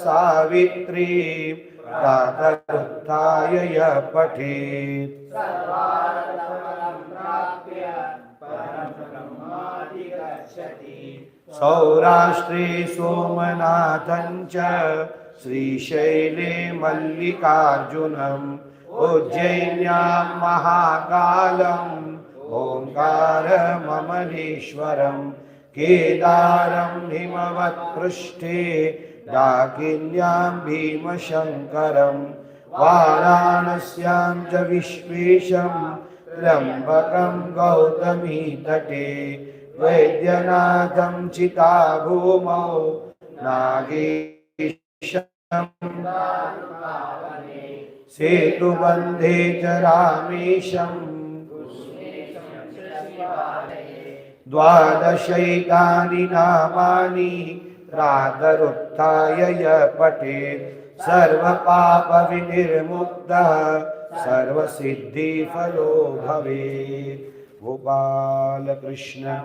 सावित्री प्रातरुत्थाय यः पठेत् सौराष्ट्रे सोमनाथं च श्रीशैले मल्लिकार्जुनम् उज्जैन्यां महाकालम् ओंकारममलेश्वरम् केदारं हिमवत्पृष्ठे डाकिन्यां भीमशङ्करम् वाराणस्यां च विश्वेशं त्र्यम्बकं गौतमीतटे वैद्यनाथं चिताभूमौ नागेशं सेतुबन्धे च रामेशं द्वादशैतानि नामानि प्रातरुत्थाय यः पठेत् सर्वपापविनिर्मुक्तः सर्वसिद्धिफलो भवेत्। गोपाल कृष्ण।